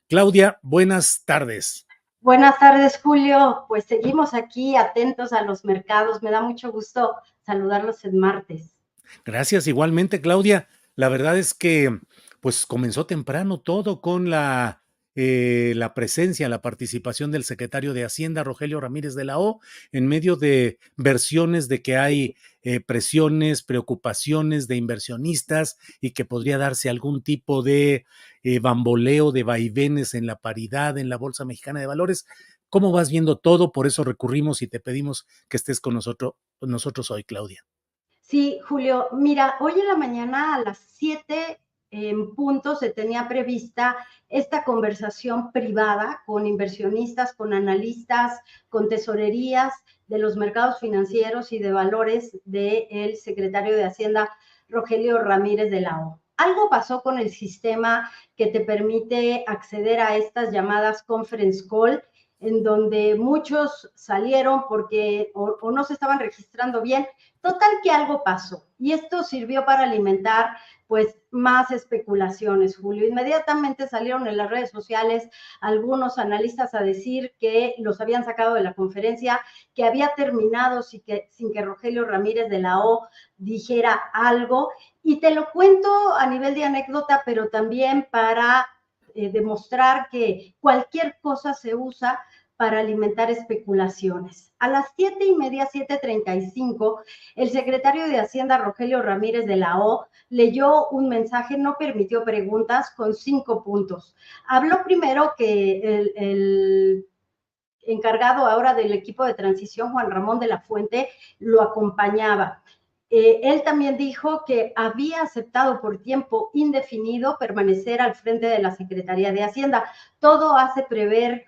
Claudia, buenas tardes. Buenas tardes, Julio. Pues seguimos aquí atentos a los mercados. Me da mucho gusto saludarlos el martes. Gracias, igualmente, Claudia. La verdad es que, pues, comenzó temprano todo con la presencia, la participación del secretario de Hacienda, Rogelio Ramírez de la O, en medio de versiones de que hay presiones, preocupaciones de inversionistas y que podría darse algún tipo de bamboleo, de vaivenes en la paridad, en la Bolsa Mexicana de Valores. ¿Cómo vas viendo todo? Por eso recurrimos y te pedimos que estés con nosotros hoy, Claudia. Sí, Julio, mira, hoy en la mañana a las 7 en punto se tenía prevista esta conversación privada con inversionistas, con analistas, con tesorerías de los mercados financieros y de valores del secretario de Hacienda, Rogelio Ramírez de la O. Algo pasó con el sistema que te permite acceder a estas llamadas conference call, en donde muchos salieron porque o no se estaban registrando bien. Total que algo pasó y esto sirvió para alimentar pues más especulaciones, Julio. Inmediatamente salieron en las redes sociales algunos analistas a decir que los habían sacado de la conferencia, que había terminado sin que Rogelio Ramírez de la O dijera algo. Y te lo cuento a nivel de anécdota, pero también para demostrar que cualquier cosa se usa para alimentar especulaciones. A las 7:30, 7:35, el secretario de Hacienda, Rogelio Ramírez de la O, leyó un mensaje, no permitió preguntas, con 5 puntos. Habló primero que el encargado ahora del equipo de transición, Juan Ramón de la Fuente, lo acompañaba. Él también dijo que había aceptado por tiempo indefinido permanecer al frente de la Secretaría de Hacienda. Todo hace prever,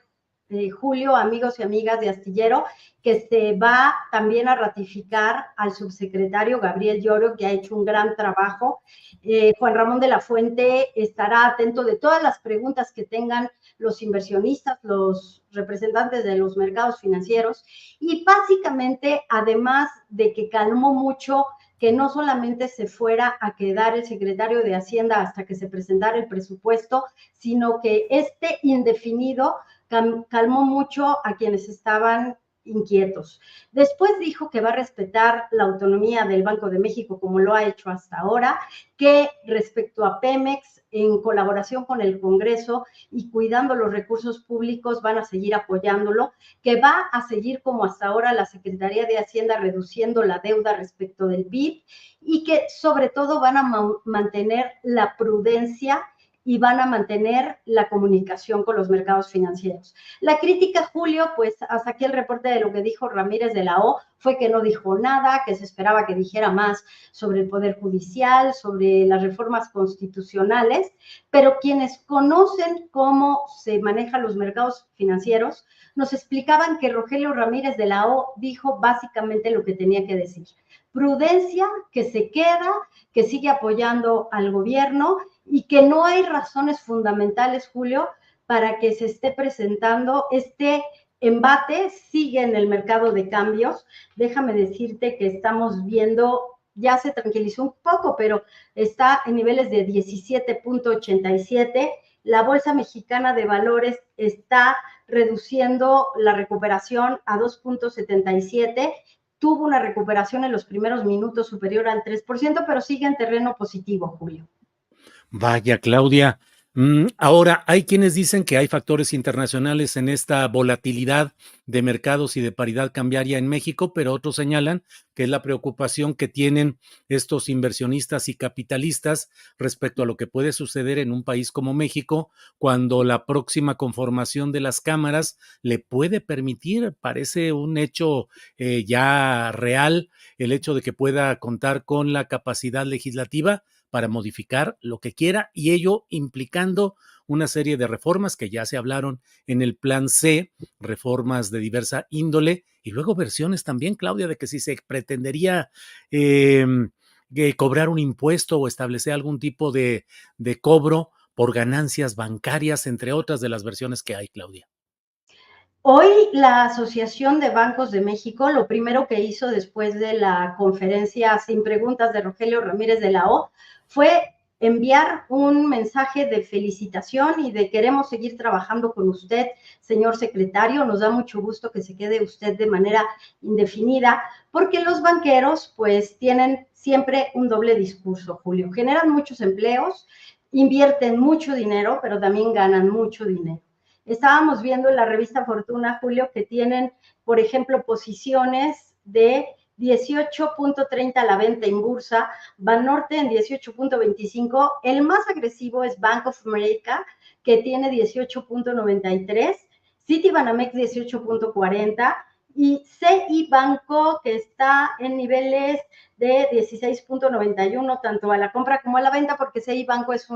Julio, amigos y amigas de Astillero, que se va también a ratificar al subsecretario Gabriel Llorio, que ha hecho un gran trabajo. Juan Ramón de la Fuente estará atento de todas las preguntas que tengan los inversionistas, los representantes de los mercados financieros, y básicamente, además de que calmó mucho que no solamente se fuera a quedar el secretario de Hacienda hasta que se presentara el presupuesto, sino que este indefinido calmó mucho a quienes estaban inquietos. Después dijo que va a respetar la autonomía del Banco de México como lo ha hecho hasta ahora, que respecto a Pemex, en colaboración con el Congreso y cuidando los recursos públicos, van a seguir apoyándolo, que va a seguir como hasta ahora la Secretaría de Hacienda reduciendo la deuda respecto del PIB y que sobre todo van a mantener la prudencia y van a mantener la comunicación con los mercados financieros. La crítica, Julio, pues hasta aquí el reporte de lo que dijo Ramírez de la O, fue que no dijo nada, que se esperaba que dijera más sobre el Poder Judicial, sobre las reformas constitucionales, pero quienes conocen cómo se manejan los mercados financieros nos explicaban que Rogelio Ramírez de la O dijo básicamente lo que tenía que decir. Prudencia, que se queda, que sigue apoyando al gobierno y que no hay razones fundamentales, Julio, para que se esté presentando este embate. Sigue en el mercado de cambios. Déjame decirte que estamos viendo, ya se tranquilizó un poco, pero está en niveles de 17.87. La Bolsa Mexicana de Valores está reduciendo la recuperación a 2.77. Tuvo una recuperación en los primeros minutos superior al 3%, pero sigue en terreno positivo, Julio. Vaya, Claudia. Ahora, hay quienes dicen que hay factores internacionales en esta volatilidad de mercados y de paridad cambiaria en México, pero otros señalan que es la preocupación que tienen estos inversionistas y capitalistas respecto a lo que puede suceder en un país como México cuando la próxima conformación de las cámaras le puede permitir, parece un hecho ya real, el hecho de que pueda contar con la capacidad legislativa para modificar lo que quiera y ello implicando una serie de reformas que ya se hablaron en el plan C, reformas de diversa índole y luego versiones también, Claudia, de que si se pretendería eh, cobrar un impuesto o establecer algún tipo de cobro por ganancias bancarias, entre otras de las versiones que hay, Claudia. Hoy la Asociación de Bancos de México, lo primero que hizo después de la conferencia sin preguntas de Rogelio Ramírez de la O, fue enviar un mensaje de felicitación y de queremos seguir trabajando con usted, señor secretario. Nos da mucho gusto que se quede usted de manera indefinida, porque los banqueros pues tienen siempre un doble discurso, Julio. Generan muchos empleos, invierten mucho dinero, pero también ganan mucho dinero. Estábamos viendo en la revista Fortuna, Julio, que tienen, por ejemplo, posiciones de 18.30 a la venta en bursa, Banorte en 18.25, el más agresivo es Bank of America, que tiene 18.93, Citibanamex 18.40 y CI Banco, que está en niveles de 16.91, tanto a la compra como a la venta, porque CI Banco es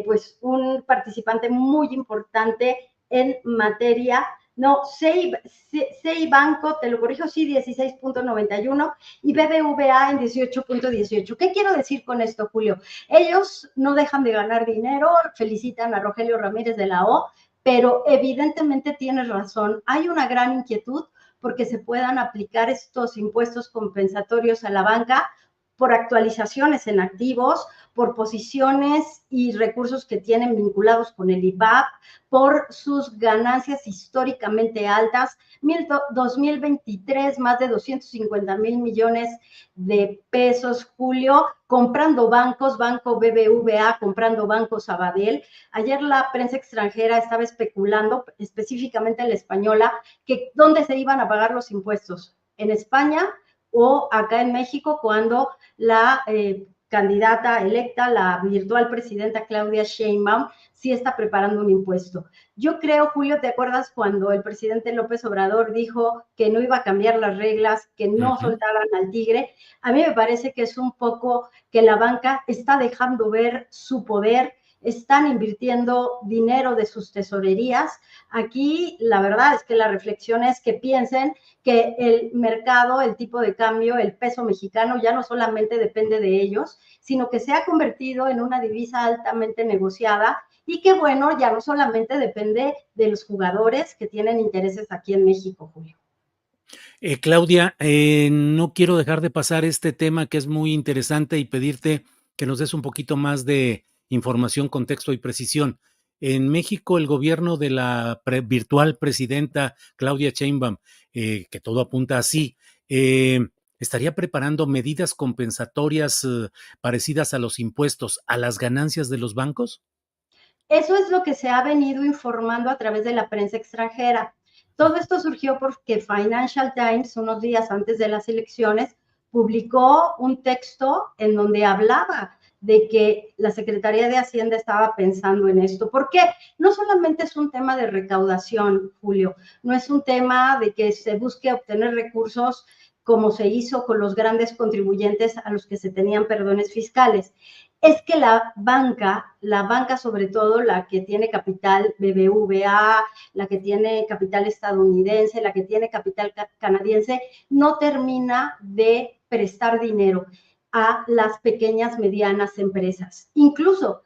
pues un participante muy importante en materia. No, CI Banco, te lo corrijo, sí, 16.91 y BBVA en 18.18. ¿Qué quiero decir con esto, Julio? Ellos no dejan de ganar dinero, felicitan a Rogelio Ramírez de la O, pero evidentemente tienes razón, hay una gran inquietud porque se puedan aplicar estos impuestos compensatorios a la banca por actualizaciones en activos, por posiciones y recursos que tienen vinculados con el IVAP, por sus ganancias históricamente altas. 2023, más de 250,000 millones de pesos, Julio, comprando bancos, Banco BBVA, comprando Banco Sabadell. Ayer la prensa extranjera estaba especulando, específicamente la española, que dónde se iban a pagar los impuestos, en España o acá en México, cuando la candidata electa, la virtual presidenta Claudia Sheinbaum, sí está preparando un impuesto. Yo creo, Julio, ¿te acuerdas cuando el presidente López Obrador dijo que no iba a cambiar las reglas, que no soltaran al tigre? A mí me parece que es un poco que la banca está dejando ver su poder, están invirtiendo dinero de sus tesorerías. Aquí la verdad es que la reflexión es que piensen que el mercado, el tipo de cambio, el peso mexicano ya no solamente depende de ellos, sino que se ha convertido en una divisa altamente negociada y que bueno, ya no solamente depende de los jugadores que tienen intereses aquí en México, Julio. Claudia, no quiero dejar de pasar este tema que es muy interesante y pedirte que nos des un poquito más de información, contexto y precisión. En México, el gobierno de la virtual presidenta Claudia Sheinbaum, que todo apunta así, estaría preparando medidas compensatorias parecidas a los impuestos a las ganancias de los bancos. Eso es lo que se ha venido informando a través de la prensa extranjera. Todo esto surgió porque Financial Times, unos días antes de las elecciones, publicó un texto en donde hablaba de que la Secretaría de Hacienda estaba pensando en esto. Porque no solamente es un tema de recaudación, Julio, no es un tema de que se busque obtener recursos como se hizo con los grandes contribuyentes a los que se tenían perdones fiscales. Es que la banca sobre todo, la que tiene capital BBVA, la que tiene capital estadounidense, la que tiene capital canadiense, no termina de prestar dinero a las pequeñas, medianas empresas. Incluso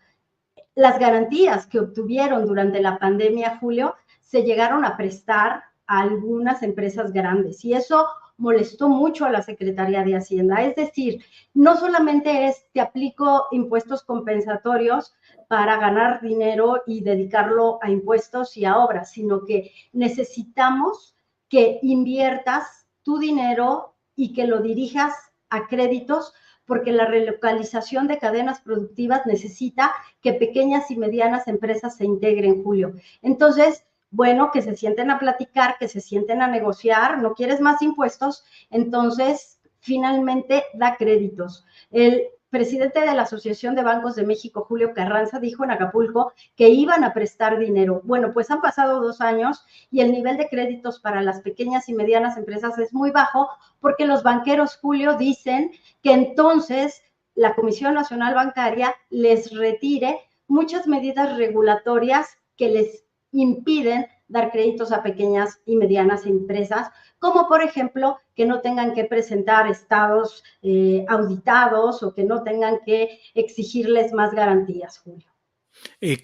las garantías que obtuvieron durante la pandemia, Julio, se llegaron a prestar a algunas empresas grandes y eso molestó mucho a la Secretaría de Hacienda. Es decir, no solamente es te aplico impuestos compensatorios para ganar dinero y dedicarlo a impuestos y a obras, sino que necesitamos que inviertas tu dinero y que lo dirijas a créditos, porque la relocalización de cadenas productivas necesita que pequeñas y medianas empresas se integren, Julio. Entonces, bueno, que se sienten a platicar, que se sienten a negociar, no quieres más impuestos, entonces finalmente da créditos. El presidente de la Asociación de Bancos de México, Julio Carranza, dijo en Acapulco que iban a prestar dinero. Bueno, pues han pasado 2 años y el nivel de créditos para las pequeñas y medianas empresas es muy bajo porque los banqueros, Julio, dicen que entonces la Comisión Nacional Bancaria les retire muchas medidas regulatorias que les impiden dar créditos a pequeñas y medianas empresas, como por ejemplo que no tengan que presentar estados auditados o que no tengan que exigirles más garantías, Julio.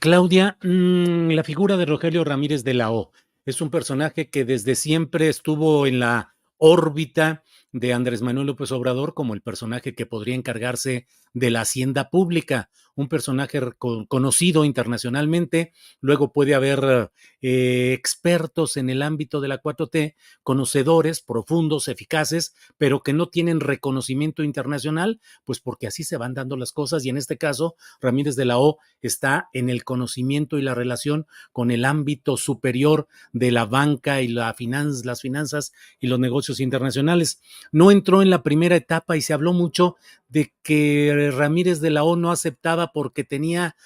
Claudia, la figura de Rogelio Ramírez de la O es un personaje que desde siempre estuvo en la órbita de Andrés Manuel López Obrador como el personaje que podría encargarse de la hacienda pública, un personaje conocido internacionalmente. Luego puede haber expertos en el ámbito de la 4T, conocedores, profundos, eficaces, pero que no tienen reconocimiento internacional, pues porque así se van dando las cosas. Y en este caso, Ramírez de la O está en el conocimiento y la relación con el ámbito superior de la banca y las finanzas y los negocios internacionales. No entró en la primera etapa y se habló mucho de que Ramírez de la O no aceptaba porque tenía,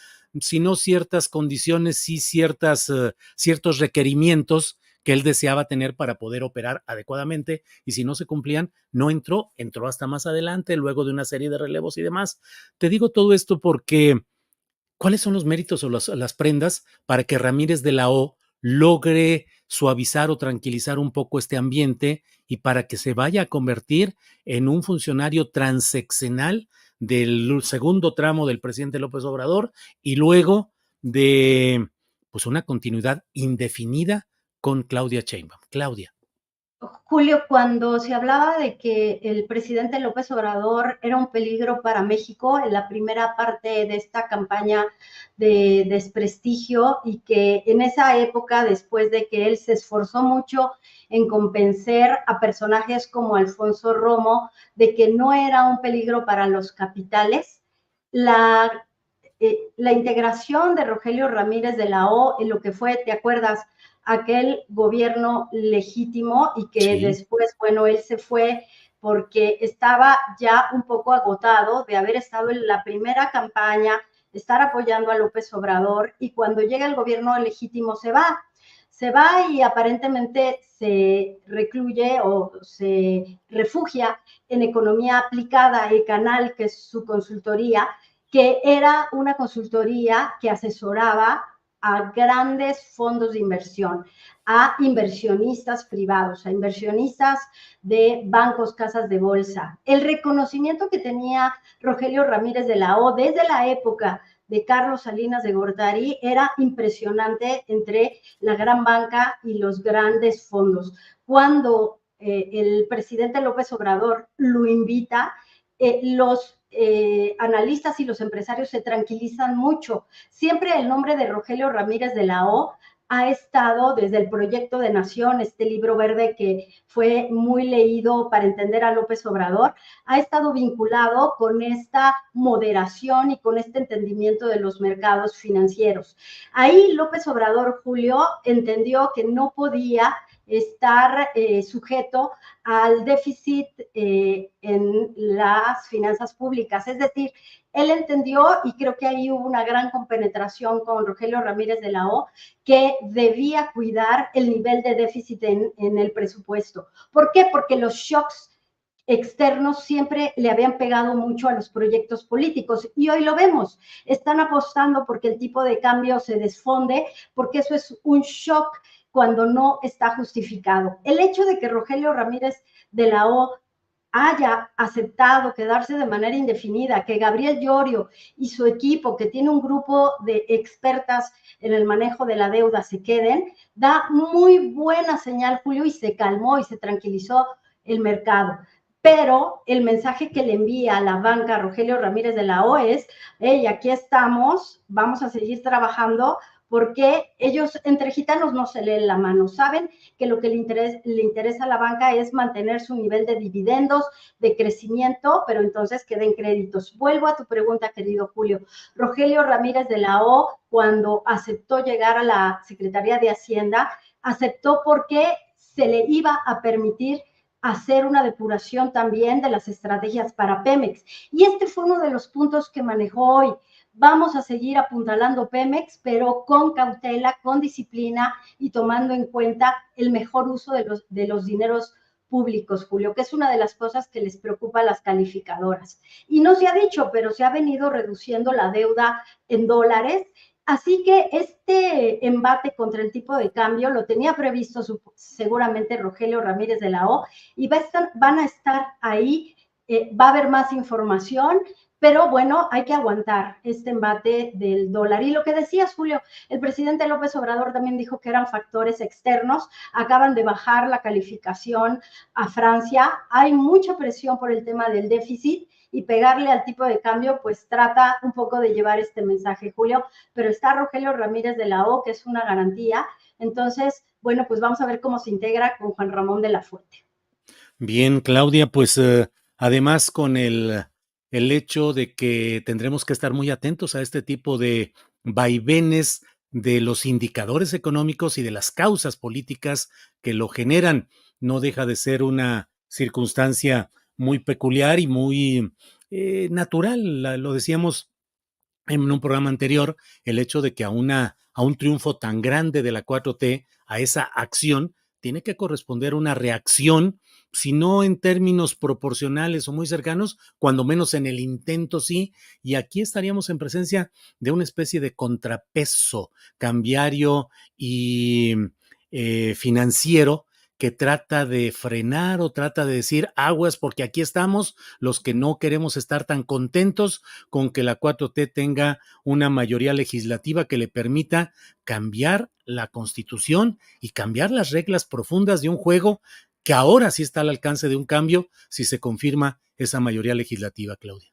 si no ciertas condiciones, sí ciertos requerimientos que él deseaba tener para poder operar adecuadamente, y si no se cumplían, no entró, entró hasta más adelante, luego de una serie de relevos y demás. Te digo todo esto porque ¿cuáles son los méritos o las prendas para que Ramírez de la O logre suavizar o tranquilizar un poco este ambiente y para que se vaya a convertir en un funcionario transeccional del segundo tramo del presidente López Obrador y luego de pues una continuidad indefinida con Claudia Sheinbaum? Claudia. Julio, cuando se hablaba de que el presidente López Obrador era un peligro para México en la primera parte de esta campaña de desprestigio, y que en esa época, después de que él se esforzó mucho en convencer a personajes como Alfonso Romo de que no era un peligro para los capitales, la integración de Rogelio Ramírez de la O en lo que fue, ¿te acuerdas?, aquel gobierno legítimo, y que Sí. después, bueno, él se fue porque estaba ya un poco agotado de haber estado en la primera campaña, estar apoyando a López Obrador, y cuando llega el gobierno legítimo se va y aparentemente se recluye o se refugia en economía aplicada, el canal, que es su consultoría, que era una consultoría que asesoraba a grandes fondos de inversión, a inversionistas privados, a inversionistas de bancos, casas de bolsa. El reconocimiento que tenía Rogelio Ramírez de la O desde la época de Carlos Salinas de Gortari era impresionante entre la gran banca y los grandes fondos. Cuando el presidente López Obrador lo invita, los analistas y los empresarios se tranquilizan mucho. Siempre el nombre de Rogelio Ramírez de la O ha estado desde el Proyecto de Nación, este libro verde que fue muy leído para entender a López Obrador, ha estado vinculado con esta moderación y con este entendimiento de los mercados financieros. Ahí López Obrador, Julio, entendió que no podía estar sujeto al déficit en las finanzas públicas. Es decir, él entendió, y creo que ahí hubo una gran compenetración con Rogelio Ramírez de la O, que debía cuidar el nivel de déficit en el presupuesto. ¿Por qué? Porque los shocks externos siempre le habían pegado mucho a los proyectos políticos, y hoy lo vemos, están apostando porque el tipo de cambio se desfonde, porque eso es un shock cuando no está justificado. El hecho de que Rogelio Ramírez de la O haya aceptado quedarse de manera indefinida, que Gabriel Llorio y su equipo, que tiene un grupo de expertas en el manejo de la deuda, se queden, da muy buena señal, Julio, y se calmó y se tranquilizó el mercado. Pero el mensaje que le envía a la banca Rogelio Ramírez de la O es: hey, aquí estamos, vamos a seguir trabajando, porque ellos entre gitanos no se leen la mano, saben que lo que le interesa a la banca es mantener su nivel de dividendos, de crecimiento, pero entonces queden créditos. Vuelvo a tu pregunta, querido Julio. Rogelio Ramírez de la O, cuando aceptó llegar a la Secretaría de Hacienda, aceptó porque se le iba a permitir hacer una depuración también de las estrategias para Pemex. Y este fue uno de los puntos que manejó hoy. Vamos a seguir apuntalando Pemex, pero con cautela, con disciplina y tomando en cuenta el mejor uso de los dineros públicos, Julio, que es una de las cosas que les preocupa a las calificadoras. Y no se ha dicho, pero se ha venido reduciendo la deuda en dólares. Así que este embate contra el tipo de cambio lo tenía previsto seguramente Rogelio Ramírez de la O, y van a estar ahí, va a haber más información, pero bueno, hay que aguantar este embate del dólar. Y lo que decías, Julio, el presidente López Obrador también dijo que eran factores externos. Acaban de bajar la calificación a Francia. Hay mucha presión por el tema del déficit, y pegarle al tipo de cambio, pues trata un poco de llevar este mensaje, Julio, pero está Rogelio Ramírez de la O, que es una garantía. Entonces, bueno, pues vamos a ver cómo se integra con Juan Ramón de la Fuente. Bien, Claudia, pues además con el hecho de que tendremos que estar muy atentos a este tipo de vaivenes de los indicadores económicos y de las causas políticas que lo generan, no deja de ser una circunstancia muy peculiar y muy natural. Lo decíamos en un programa anterior, el hecho de que a un triunfo tan grande de la 4T, a esa acción, tiene que corresponder una reacción, si no en términos proporcionales o muy cercanos, cuando menos en el intento sí, y aquí estaríamos en presencia de una especie de contrapeso cambiario y financiero que trata de frenar o trata de decir aguas porque aquí estamos los que no queremos estar tan contentos con que la 4T tenga una mayoría legislativa que le permita cambiar la Constitución y cambiar las reglas profundas de un juego que ahora sí está al alcance de un cambio si se confirma esa mayoría legislativa, Claudia.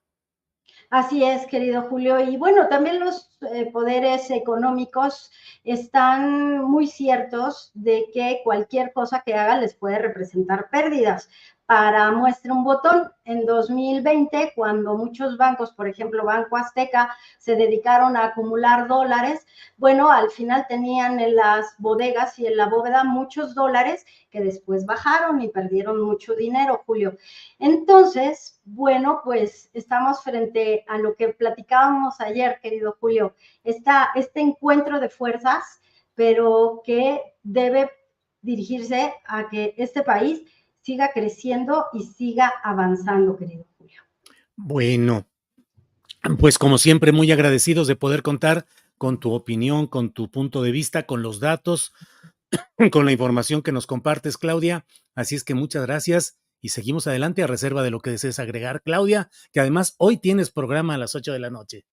Así es, querido Julio. Y bueno, también los poderes económicos están muy ciertos de que cualquier cosa que hagan les puede representar pérdidas. Para muestra un botón, en 2020, cuando muchos bancos, por ejemplo Banco Azteca, se dedicaron a acumular dólares, bueno, al final tenían en las bodegas y en la bóveda muchos dólares que después bajaron y perdieron mucho dinero, Julio. Entonces, bueno, pues estamos frente a lo que platicábamos ayer, querido Julio, este encuentro de fuerzas, pero que debe dirigirse a que este país siga creciendo y siga avanzando, querido Julio. Bueno, pues como siempre, muy agradecidos de poder contar con tu opinión, con tu punto de vista, con los datos, con la información que nos compartes, Claudia. Así es que muchas gracias y seguimos adelante a reserva de lo que desees agregar, Claudia, que además hoy tienes programa a las 8 de la noche.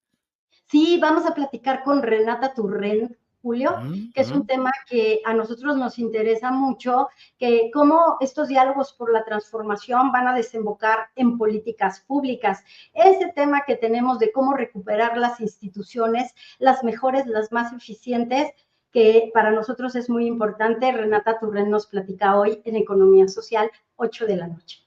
Sí, vamos a platicar con Renata Turren, Julio, que es un tema que a nosotros nos interesa mucho, que cómo estos diálogos por la transformación van a desembocar en políticas públicas. Ese tema que tenemos de cómo recuperar las instituciones, las mejores, las más eficientes, que para nosotros es muy importante. Renata Turren nos platica hoy en Economía Social, 8 de la noche.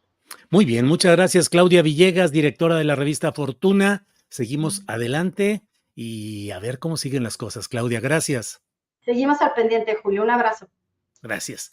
Muy bien, muchas gracias, Claudia Villegas, directora de la revista Fortuna. Seguimos adelante y a ver cómo siguen las cosas, Claudia. Gracias. Seguimos al pendiente, Julio. Un abrazo. Gracias.